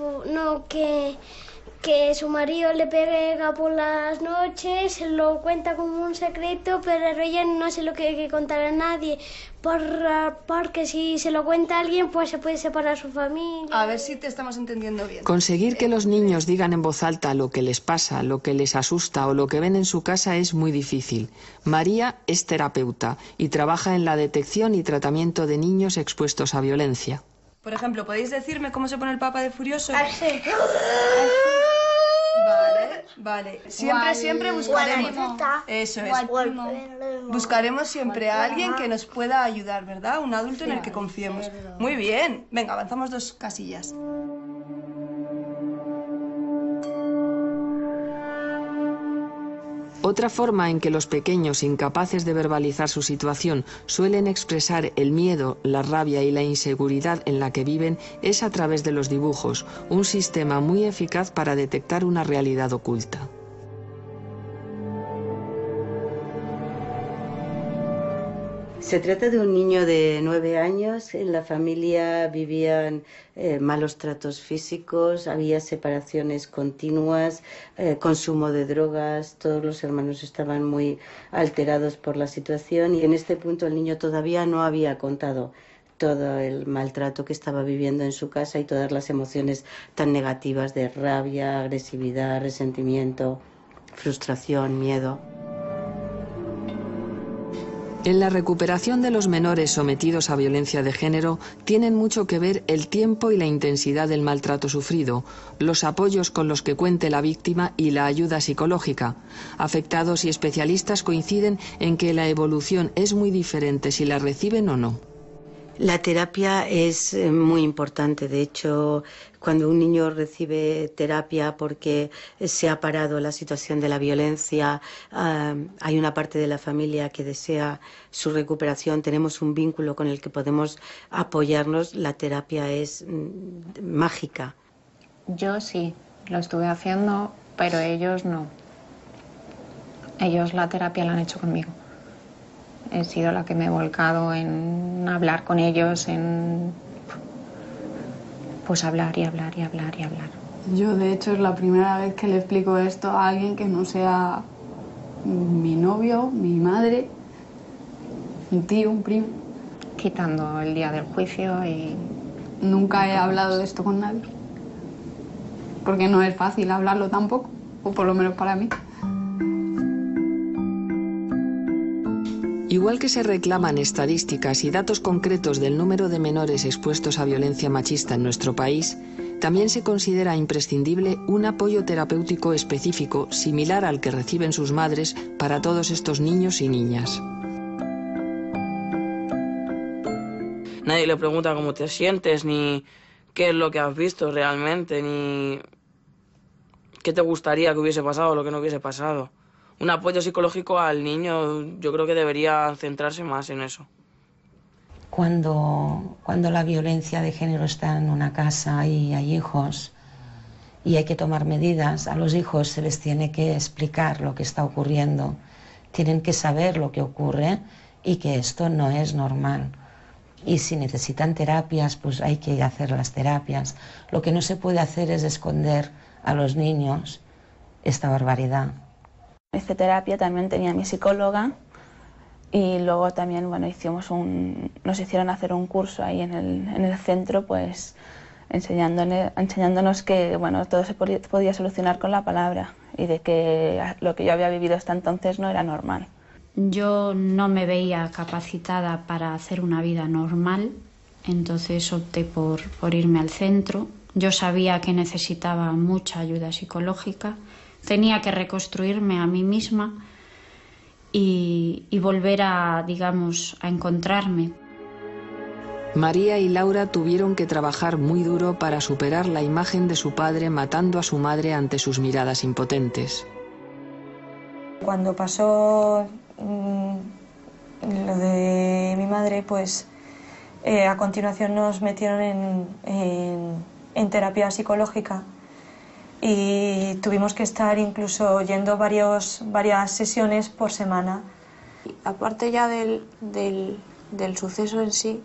Speaker 8: que su marido le pega por las noches, lo cuenta como un secreto, pero ella no se lo quiere contar a nadie, porque si se lo cuenta a alguien, pues se puede separar su familia.
Speaker 14: A ver si te estamos entendiendo bien.
Speaker 7: Conseguir que los niños digan en voz alta lo que les pasa, lo que les asusta o lo que ven en su casa es muy difícil. María es terapeuta y trabaja en la detección y tratamiento de niños expuestos a violencia.
Speaker 14: Por ejemplo, ¿podéis decirme cómo se pone el Papa de furioso?
Speaker 8: Así.
Speaker 14: Vale. Siempre buscaremos. Eso es. Buscaremos siempre a alguien que nos pueda ayudar, ¿verdad? Un adulto en el que confiemos. Muy bien. Venga, avanzamos 2 casillas.
Speaker 7: Otra forma en que los pequeños incapaces de verbalizar su situación suelen expresar el miedo, la rabia y la inseguridad en la que viven es a través de los dibujos, un sistema muy eficaz para detectar una realidad oculta.
Speaker 16: Se trata de un niño de 9 años. En la familia vivían malos tratos físicos, había separaciones continuas, consumo de drogas, todos los hermanos estaban muy alterados por la situación y en este punto el niño todavía no había contado todo el maltrato que estaba viviendo en su casa y todas las emociones tan negativas de rabia, agresividad, resentimiento, frustración, miedo.
Speaker 7: En la recuperación de los menores sometidos a violencia de género tienen mucho que ver el tiempo y la intensidad del maltrato sufrido, los apoyos con los que cuente la víctima y la ayuda psicológica. Afectados y especialistas coinciden en que la evolución es muy diferente si la reciben o no.
Speaker 16: La terapia es muy importante. De hecho, cuando un niño recibe terapia porque se ha parado la situación de la violencia, hay una parte de la familia que desea su recuperación, tenemos un vínculo con el que podemos apoyarnos, la terapia es mágica.
Speaker 4: Yo sí, lo estuve haciendo, pero ellos no. Ellos la terapia la han hecho conmigo. He sido la que me he volcado en hablar con ellos, en pues hablar y hablar y hablar y hablar.
Speaker 3: Yo de hecho es la primera vez que le explico esto a alguien que no sea mi novio, mi madre, un tío, un primo.
Speaker 4: Quitando el día del juicio y...
Speaker 3: Nunca he hablado de esto con nadie, porque no es fácil hablarlo tampoco, o por lo menos para mí.
Speaker 7: Igual que se reclaman estadísticas y datos concretos del número de menores expuestos a violencia machista en nuestro país, también se considera imprescindible un apoyo terapéutico específico similar al que reciben sus madres para todos estos niños y niñas.
Speaker 1: Nadie le pregunta cómo te sientes, ni qué es lo que has visto realmente, ni qué te gustaría que hubiese pasado o lo que no hubiese pasado. Un apoyo psicológico al niño, yo creo que debería centrarse más en eso.
Speaker 6: Cuando la violencia de género está en una casa y hay hijos y hay que tomar medidas, a los hijos se les tiene que explicar lo que está ocurriendo. Tienen que saber lo que ocurre y que esto no es normal. Y si necesitan terapias, pues hay que hacer las terapias. Lo que no se puede hacer es esconder a los niños esta barbaridad.
Speaker 9: Hice terapia, también tenía mi psicóloga y luego también, bueno, nos hicieron hacer un curso ahí en el centro, pues enseñándonos que, bueno, todo se podía solucionar con la palabra y de que lo que yo había vivido hasta entonces no era normal.
Speaker 2: Yo no me veía capacitada para hacer una vida normal, entonces opté por irme al centro. Yo sabía que necesitaba mucha ayuda psicológica. Tenía que reconstruirme a mí misma y volver a encontrarme.
Speaker 7: María y Laura tuvieron que trabajar muy duro para superar la imagen de su padre matando a su madre ante sus miradas impotentes.
Speaker 12: Cuando pasó lo de mi madre, pues a continuación nos metieron en terapia psicológica. Y tuvimos que estar incluso yendo varias sesiones por semana.
Speaker 11: Aparte ya del suceso en sí,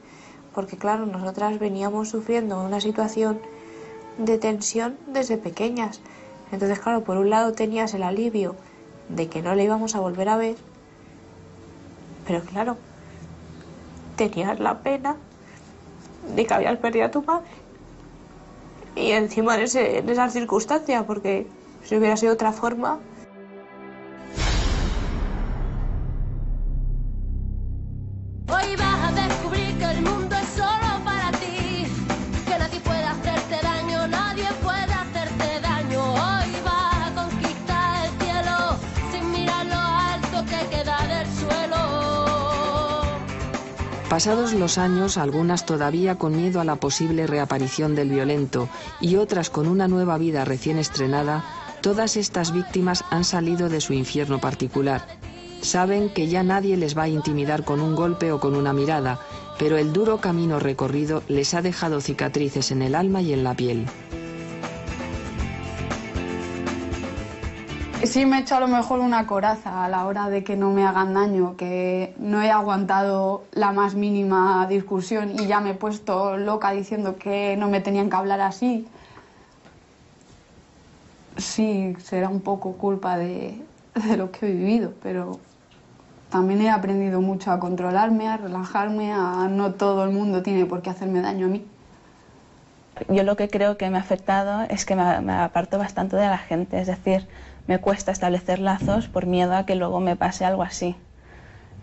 Speaker 11: porque claro, nosotras veníamos sufriendo una situación de tensión desde pequeñas. Entonces, claro, por un lado tenías el alivio de que no le íbamos a volver a ver, pero claro, tenías la pena de que habías perdido a tu madre. Y encima en esa circunstancia, porque si hubiera sido de otra forma...
Speaker 18: Hoy vas a descubrir que el mundo es solo para ti, que nadie puede hacerte daño, nadie puede hacerte daño. Hoy vas a conquistar el cielo sin mirar lo alto que queda del suelo.
Speaker 7: Pasados los años, algunas todavía con miedo a la posible reaparición del violento y otras con una nueva vida recién estrenada, todas estas víctimas han salido de su infierno particular. Saben que ya nadie les va a intimidar con un golpe o con una mirada, pero el duro camino recorrido les ha dejado cicatrices en el alma y en la piel.
Speaker 3: Sí me he hecho a lo mejor una coraza a la hora de que no me hagan daño, que no he aguantado la más mínima discusión y ya me he puesto loca diciendo que no me tenían que hablar así. Sí, será un poco culpa de lo que he vivido, pero también he aprendido mucho a controlarme, a relajarme, a no todo el mundo tiene por qué hacerme daño a mí.
Speaker 9: Yo lo que creo que me ha afectado es que me aparto bastante de la gente, es decir, me cuesta establecer lazos por miedo a que luego me pase algo así.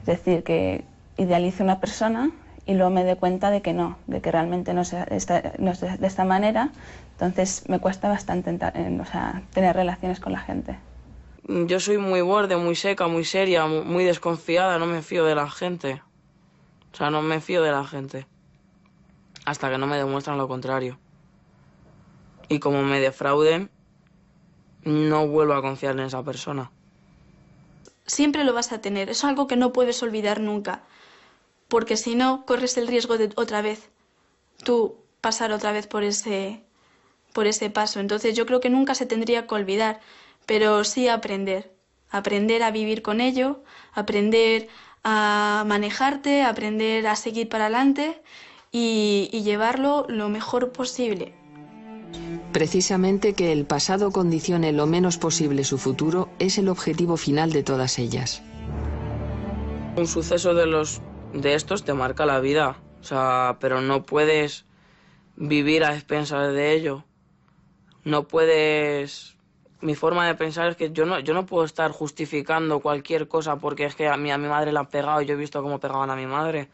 Speaker 9: Es decir, que idealice una persona y luego me dé cuenta de que no, de que realmente no es de esta manera, entonces me cuesta bastante tener relaciones con la gente.
Speaker 1: Yo soy muy borde, muy seca, muy seria, muy desconfiada, no me fío de la gente. O sea, no me fío de la gente hasta que no me demuestran lo contrario. Y como me defrauden, no vuelvo a confiar en esa persona.
Speaker 5: Siempre lo vas a tener, es algo que no puedes olvidar nunca, porque si no, corres el riesgo de otra vez, tú pasar otra vez por ese paso. Entonces yo creo que nunca se tendría que olvidar, pero sí aprender a vivir con ello, aprender a manejarte, aprender a seguir para adelante y llevarlo lo mejor posible.
Speaker 7: Precisamente que el pasado condicione lo menos posible su futuro es el objetivo final de todas ellas.
Speaker 1: Un suceso de estos te marca la vida, o sea, pero no puedes vivir a expensas de ello. No puedes... Mi forma de pensar es que yo no puedo estar justificando cualquier cosa porque es que a mi madre la han pegado y yo he visto cómo pegaban a mi madre.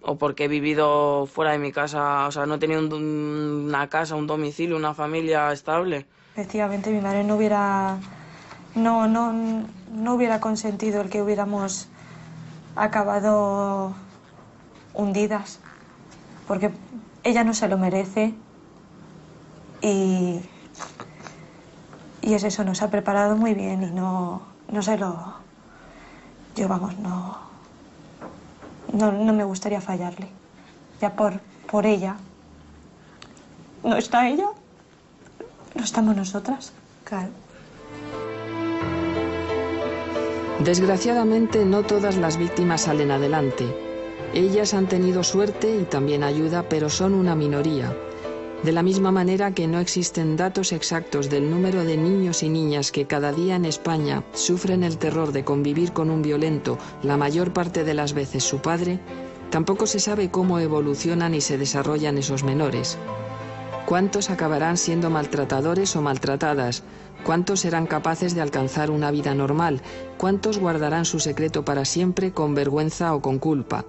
Speaker 1: O porque he vivido fuera de mi casa, o sea, no he tenido una casa, un domicilio, una familia estable.
Speaker 12: Efectivamente, mi madre no hubiera consentido el que hubiéramos acabado hundidas, porque ella no se lo merece y es eso, nos ha preparado muy bien y no se lo... Yo, vamos, no me gustaría fallarle. Ya por ella. No está ella, no estamos nosotras. Claro.
Speaker 7: Desgraciadamente no todas las víctimas salen adelante. Ellas han tenido suerte y también ayuda, pero son una minoría. De la misma manera que no existen datos exactos del número de niños y niñas que cada día en España sufren el terror de convivir con un violento, la mayor parte de las veces su padre, tampoco se sabe cómo evolucionan y se desarrollan esos menores. ¿Cuántos acabarán siendo maltratadores o maltratadas? ¿Cuántos serán capaces de alcanzar una vida normal? ¿Cuántos guardarán su secreto para siempre con vergüenza o con culpa?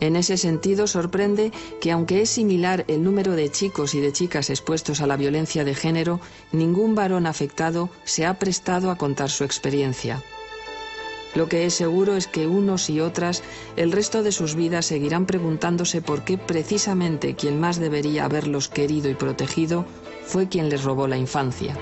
Speaker 7: En ese sentido, sorprende que, aunque es similar el número de chicos y de chicas expuestos a la violencia de género, ningún varón afectado se ha prestado a contar su experiencia. Lo que es seguro es que unos y otras, el resto de sus vidas seguirán preguntándose por qué precisamente quien más debería haberlos querido y protegido fue quien les robó la infancia.